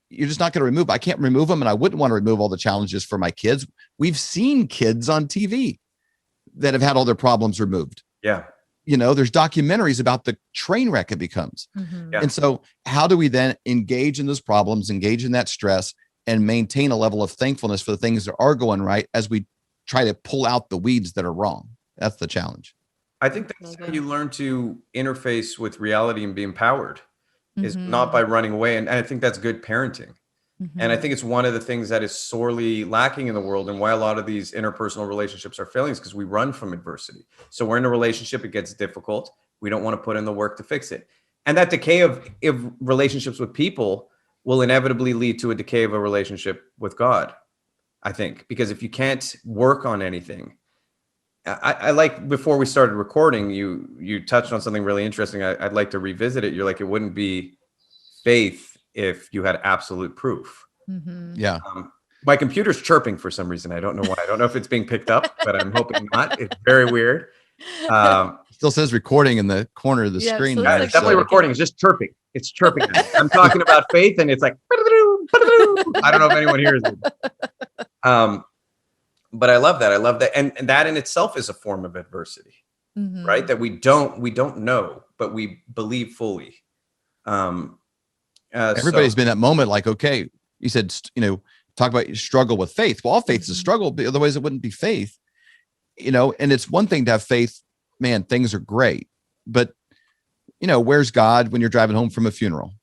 you're just not going to remove. I can't remove them. And I wouldn't want to remove all the challenges for my kids. We've seen kids on TV that have had all their problems removed. Yeah. There's documentaries about the train wreck it becomes. Mm-hmm. Yeah. And so how do we then engage in those problems, engage in that stress, and maintain a level of thankfulness for the things that are going right as we try to pull out the weeds that are wrong? That's the challenge. I think that's how you learn to interface with reality and be empowered, is not by running away. And I think that's good parenting. Mm-hmm. And I think it's one of the things that is sorely lacking in the world, and why a lot of these interpersonal relationships are failing, is because we run from adversity. So we're in a relationship, it gets difficult. We don't want to put in the work to fix it. And that decay of relationships with people will inevitably lead to a decay of a relationship with God, I think, because if you can't work on anything, I like, before we started recording, you touched on something really interesting. I'd like to revisit it. You're like, it wouldn't be faith if you had absolute proof. Mm-hmm. Yeah. My computer's chirping for some reason. I don't know why. I don't know if it's being picked up, but I'm hoping not. It's very weird. Still says recording in the corner of the screen. So it's definitely recording. It's just chirping. It's chirping. I'm talking about faith, and it's like, I don't know if anyone hears it. But I love that. I love that. And that in itself is a form of adversity, right? That we don't know, but we believe fully. Everybody's been in that moment, like, okay, you said, talk about your struggle with faith. Well, all faith is a struggle, but otherwise it wouldn't be faith, and it's one thing to have faith, man, things are great, but where's God when you're driving home from a funeral?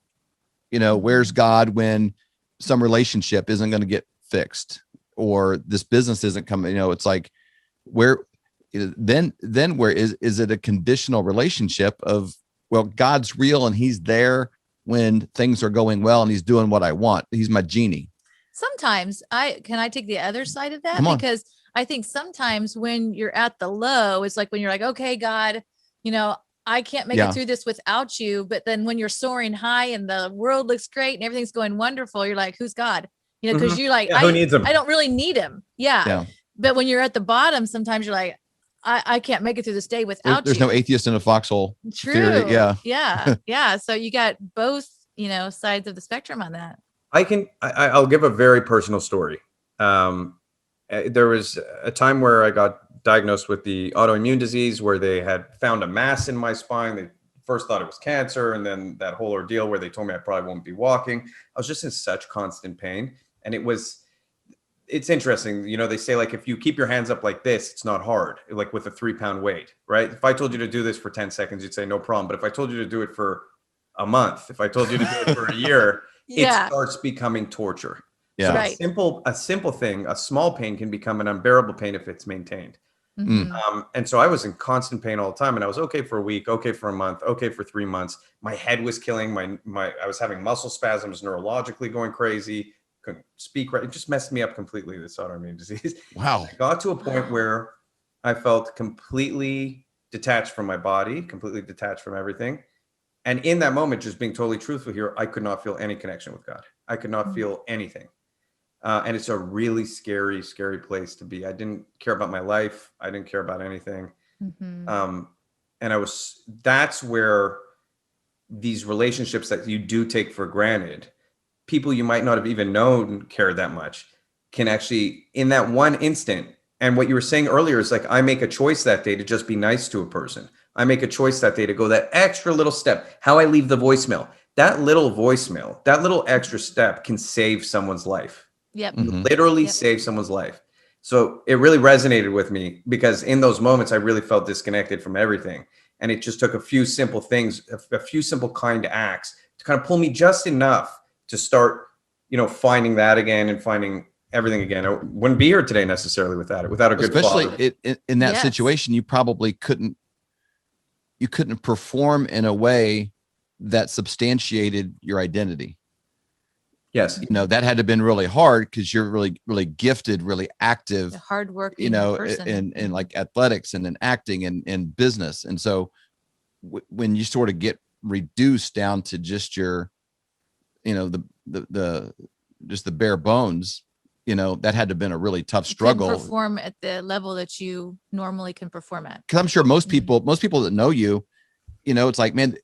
Where's God when some relationship isn't going to get fixed, or this business isn't coming? It's like, where then where is it a conditional relationship of, well, God's real and he's there when things are going well and he's doing what I want. He's my genie. Sometimes can I take the other side of that? Because I think sometimes when you're at the low, it's like when you're like, okay, God, I can't make it through this without you. But then when you're soaring high and the world looks great and everything's going wonderful, you're like, who's God? Because you're like, who needs him? I don't really need him. Yeah. But when you're at the bottom, sometimes you're like, I can't make it through this day without there's you. no atheist in a foxhole. True. Theory. Yeah. Yeah. So you got both, sides of the spectrum on that. I'll give a very personal story. There was a time where I got diagnosed with the autoimmune disease where they had found a mass in my spine. They first thought it was cancer, and then that whole ordeal where they told me I probably won't be walking. I was just in such constant pain. And it's interesting. They say, like, if you keep your hands up like this, it's not hard, like with a 3-pound weight, right? If I told you to do this for 10 seconds, you'd say no problem. But if I told you to do it for a month, if I told you to do it for a year, it starts becoming torture. Yeah. So Right. a simple thing, a small pain can become an unbearable pain if it's maintained. Mm-hmm. And so I was in constant pain all the time, and I was okay for a week, okay for a month, okay for 3 months. My head was killing I was having muscle spasms, neurologically going crazy, couldn't speak right. It just messed me up completely, this autoimmune disease. Wow. I got to a point where I felt completely detached from my body, completely detached from everything. And in that moment, just being totally truthful here, I could not feel any connection with God. I could not feel anything. And it's a really scary, scary place to be. I didn't care about my life. I didn't care about anything. Mm-hmm. And that's where these relationships that you do take for granted, people you might not have even known cared that much, can actually, in that one instant. And what you were saying earlier is, like, I make a choice that day to just be nice to a person. I make a choice that day to go that extra little step. How I leave the voicemail, that little extra step can save someone's life. Yep. Literally save someone's life. So it really resonated with me, because in those moments, I really felt disconnected from everything. And it just took a few simple things, a few simple kind acts to kind of pull me just enough to start, finding that again and finding everything again. I wouldn't be here today necessarily without a good Especially father. in that situation, you probably couldn't perform in a way that substantiated your identity. Yes. That had to have been really hard, because you're really, really gifted, really active, hardworking person. in like athletics and in acting and in business. And so when you sort of get reduced down to just your, just the bare bones, that had to have been a really tough struggle. Perform at the level that you normally can perform at. Because I'm sure most people that know you, it's like, man,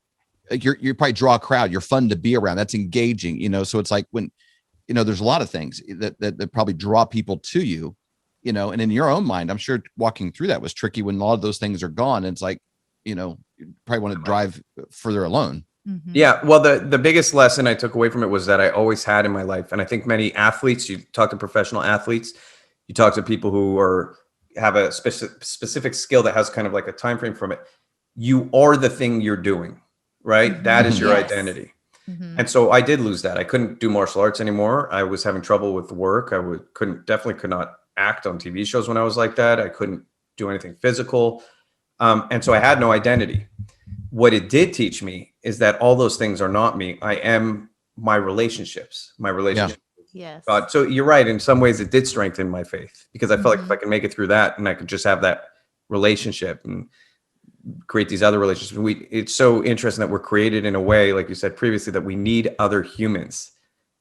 you probably draw a crowd. You're fun to be around. That's engaging, so it's like when, there's a lot of things that probably draw people to you, and in your own mind, I'm sure walking through that was tricky when a lot of those things are gone. And it's like, you probably want to drive further alone. Mm-hmm. Yeah. Well, the biggest lesson I took away from it was that I always had in my life. And I think many athletes, you talk to professional athletes, you talk to people who have a specific skill that has kind of like a time frame from it. You are the thing you're doing, right? Mm-hmm. That is your identity. Mm-hmm. And so I did lose that. I couldn't do martial arts anymore. I was having trouble with work. I definitely could not act on TV shows when I was like that. I couldn't do anything physical. And so I had no identity. What it did teach me is that all those things are not me. I am my relationships with God. So you're right. In some ways it did strengthen my faith, because I felt like if I can make it through that and I could just have that relationship and create these other relationships. It's so interesting that we're created in a way, like you said previously, that we need other humans.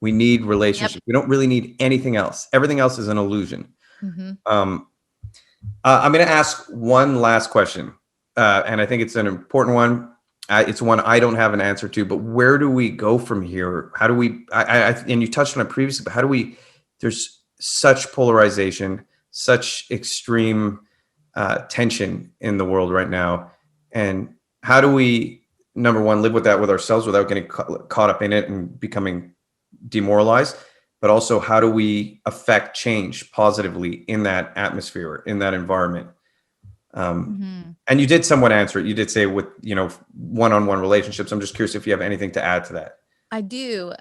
We need relationships. Yep. We don't really need anything else. Everything else is an illusion. Mm-hmm. I'm going to ask one last question. And I think it's an important one. It's one I don't have an answer to, but where do we go from here? How do we, and you touched on it previously, but there's such polarization, such extreme tension in the world right now. And how do we, number one, live with that with ourselves without getting caught up in it and becoming demoralized? But also, how do we affect change positively in that atmosphere, in that environment? And you did somewhat answer it. You did say with, one-on-one relationships. I'm just curious if you have anything to add to that. I do.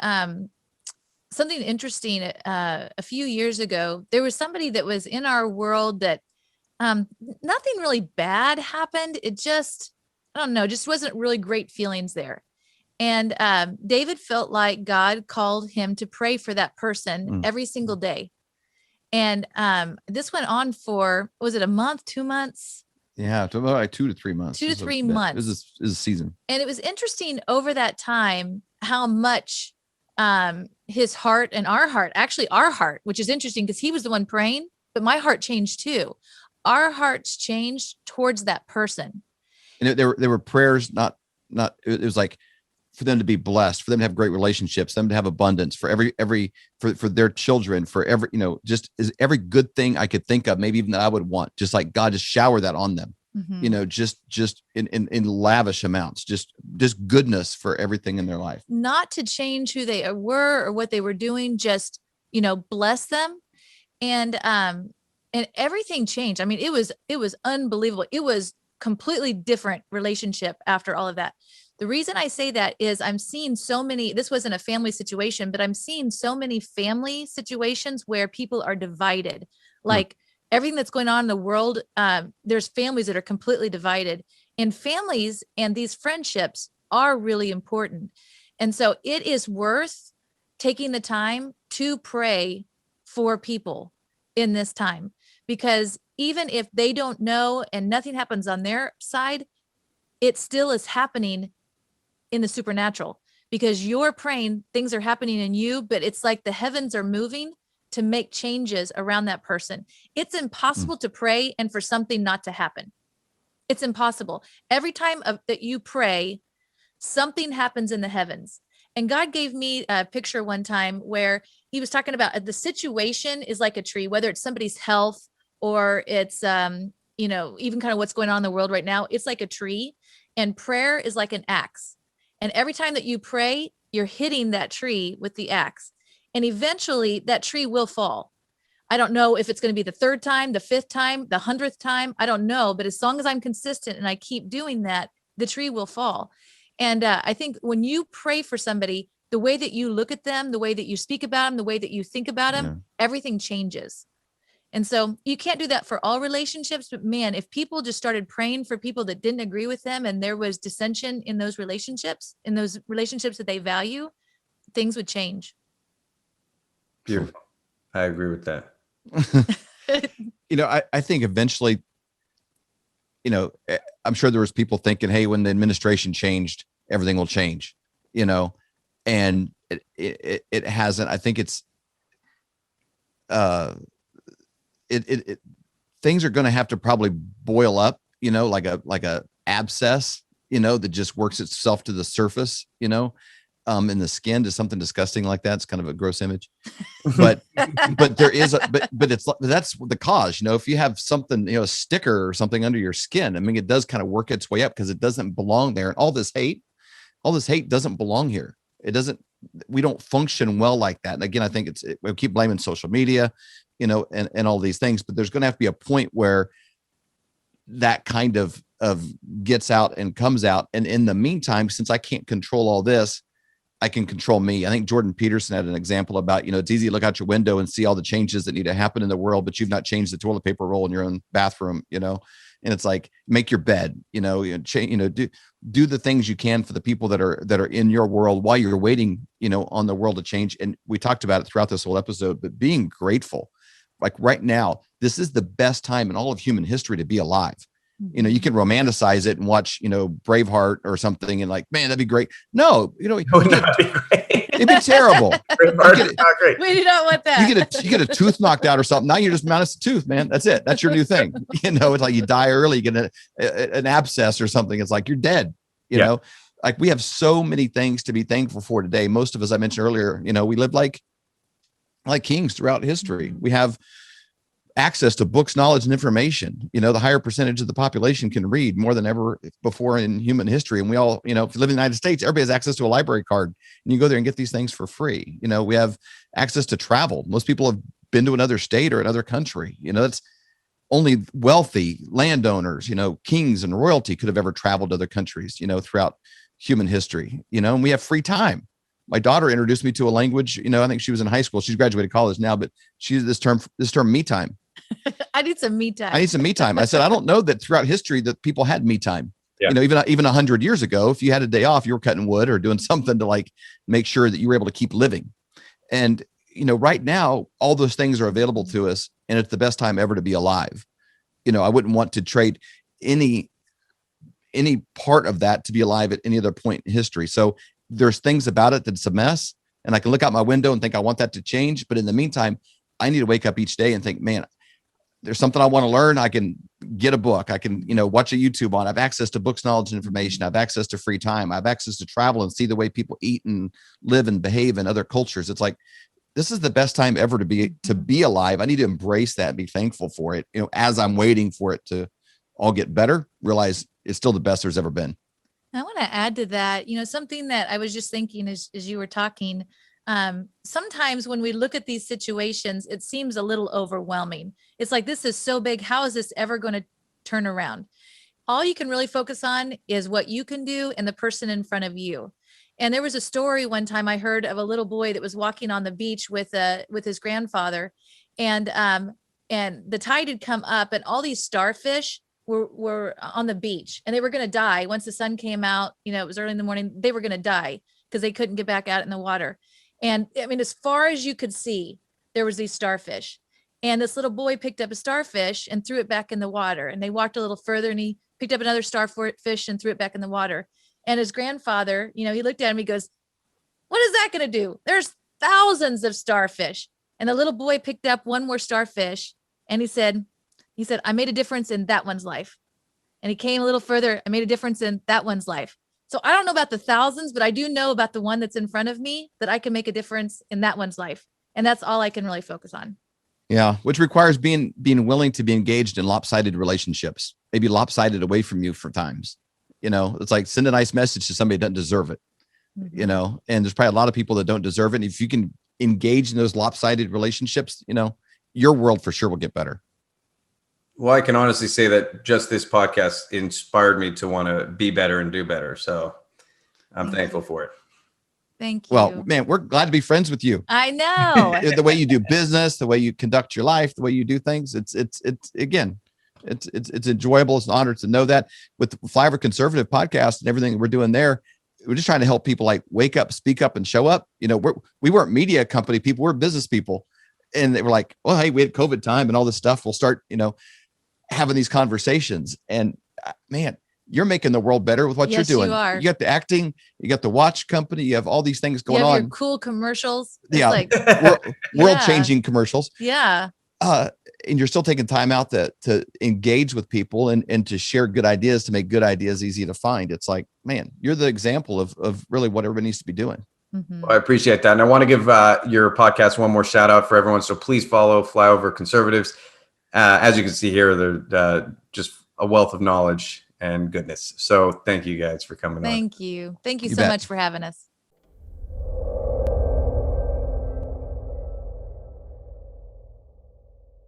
Something interesting. A few years ago, there was somebody that was in our world that nothing really bad happened. It just, I don't know, just wasn't really great feelings there. And David felt like God called him to pray for that person every single day. And this went on for, was it a month, 2 months? Yeah, about like 2 to 3 months. 2 to 3 months. This is a season. And it was interesting over that time how much his heart and our heart, actually our heart, which is interesting because he was the one praying, but my heart changed too. our hearts changed towards that person. And there were prayers, it was like for them to be blessed, for them to have great relationships, them to have abundance, for for their children, for every, just is every good thing I could think of, maybe even that I would want, just like God, just shower that on them, just in lavish amounts, just goodness for everything in their life. Not to change who they were or what they were doing, just, bless them. And everything changed. I mean, it was unbelievable. It was completely different relationship after all of that. The reason I say that is I'm seeing so many, this wasn't a family situation, but I'm seeing so many family situations where people are divided. Like everything that's going on in the world, there's families that are completely divided, and families and these friendships are really important. And so it is worth taking the time to pray for people in this time, because even if they don't know and nothing happens on their side, it still is happening in the supernatural, because you're praying, things are happening in you, but it's like the heavens are moving to make changes around that person. It's impossible to pray and for something not to happen. It's impossible. Every time that you pray, something happens in the heavens. And God gave me a picture one time where he was talking about the situation is like a tree, whether it's somebody's health or it's, even kind of what's going on in the world right now. It's like a tree, and prayer is like an axe. And every time that you pray, you're hitting that tree with the axe. And eventually that tree will fall. I don't know if it's going to be the third time, the fifth time, the 100th time. I don't know. But as long as I'm consistent and I keep doing that, the tree will fall. And I think when you pray for somebody, the way that you look at them, the way that you speak about them, the way that you think about them, everything changes. And so you can't do that for all relationships, but man, if people just started praying for people that didn't agree with them and there was dissension in those relationships that they value, things would change. Beautiful. I agree with that. I think eventually, I'm sure there was people thinking, hey, when the administration changed, everything will change, and it hasn't. I think it's, things are going to have to probably boil up, like a abscess, that just works itself to the surface, in the skin, to something disgusting like that. It's kind of a gross image, but there is that's the cause, if you have something, a sticker or something under your skin, I mean, it does kind of work its way up because it doesn't belong there. And all this hate doesn't belong here. We don't function well like that. And again, I think we keep blaming social media, and all these things, but there's going to have to be a point where that kind of gets out and comes out. And in the meantime, since I can't control all this, I can control me. I think Jordan Peterson had an example about, it's easy to look out your window and see all the changes that need to happen in the world, but you've not changed the toilet paper roll in your own bathroom, and it's like, make your bed, do the things you can for the people that are in your world while you're waiting, on the world to change. And we talked about it throughout this whole episode, but being grateful. Like right now, this is the best time in all of human history to be alive. You can romanticize it and watch, Braveheart or something and like, man, that'd be great. No, it'd be terrible. Not great. We do not want that. You get a tooth knocked out or something. Now you're just minus a tooth, man. That's it. That's your new thing. It's like you die early, you get an abscess or something. It's like you're dead. You know, like we have so many things to be thankful for today. Most of us, I mentioned earlier, we live like kings throughout history. We have access to books, knowledge, and information. The higher percentage of the population can read more than ever before in human history. And we all, if you live in the United States, everybody has access to a library card, and you go there and get these things for free. We have access to travel. Most people have been to another state or another country. That's only wealthy landowners, kings and royalty could have ever traveled to other countries, throughout human history, and we have free time. My daughter introduced me to a language, I think she was in high school. She's graduated college now, but she's this term me time. I need some me time. I said, I don't know that throughout history that people had me time. Yeah. Even 100 years ago, if you had a day off, you were cutting wood or doing something to like make sure that you were able to keep living. And, right now, all those things are available to us, and it's the best time ever to be alive. I wouldn't want to trade any part of that to be alive at any other point in history. So there's things about it that's a mess, and I can look out my window and think I want that to change. But in the meantime, I need to wake up each day and think, man, there's something I want to learn, I can get a book. I can, watch a YouTube on. I have access to books, knowledge, and information. I have access to free time. I have access to travel and see the way people eat and live and behave in other cultures. It's like, this is the best time ever to be alive. I need to embrace that, be thankful for it. As I'm waiting for it to all get better, realize it's still the best there's ever been. I want to add to that, something that I was just thinking as you were talking. Sometimes when we look at these situations, it seems a little overwhelming. It's like, this is so big. How is this ever going to turn around? All you can really focus on is what you can do and the person in front of you. And there was a story one time I heard of a little boy that was walking on the beach with his grandfather, and the tide had come up, and all these starfish were on the beach, and they were going to die once the sun came out. It was early in the morning. They were going to die because they couldn't get back out in the water. And I mean, as far as you could see, there was these starfish, and this little boy picked up a starfish and threw it back in the water. And they walked a little further, and he picked up another starfish and threw it back in the water. And his grandfather, he looked at him, he goes, "What is that going to do? There's thousands of starfish." And the little boy picked up one more starfish, and he said, "I made a difference in that one's life." And he came a little further. "I made a difference in that one's life." So I don't know about the thousands, but I do know about the one that's in front of me, that I can make a difference in that one's life. And that's all I can really focus on. Yeah. Which requires being willing to be engaged in lopsided relationships, maybe lopsided away from you for times. It's like, send a nice message to somebody that doesn't deserve it, and there's probably a lot of people that don't deserve it. And if you can engage in those lopsided relationships, your world for sure will get better. Well, I can honestly say that just this podcast inspired me to want to be better and do better. So I'm thankful for it. Thank you. Well, man, we're glad to be friends with you. I know. The way you do business, the way you conduct your life, the way you do things. It's enjoyable. It's an honor to know that. With the Flyover Conservative podcast and everything we're doing there, we're just trying to help people like wake up, speak up, and show up. We weren't media company people, we're business people. And they were like, well, hey, we had COVID time and all this stuff. We'll start, having these conversations. And man, you're making the world better with what you're doing. You are. You got the acting, you got the watch company, you have all these things going on. Your cool commercials. It's world-changing commercials. Yeah. And you're still taking time out to engage with people and to share good ideas, to make good ideas easy to find. It's like, man, you're the example of really what everybody needs to be doing. Mm-hmm. Well, I appreciate that. And I want to give your podcast one more shout out for everyone. So please follow Flyover Conservatives. As you can see here, they're just a wealth of knowledge and goodness. So thank you guys for coming on. Thank you. Thank you so much for having us.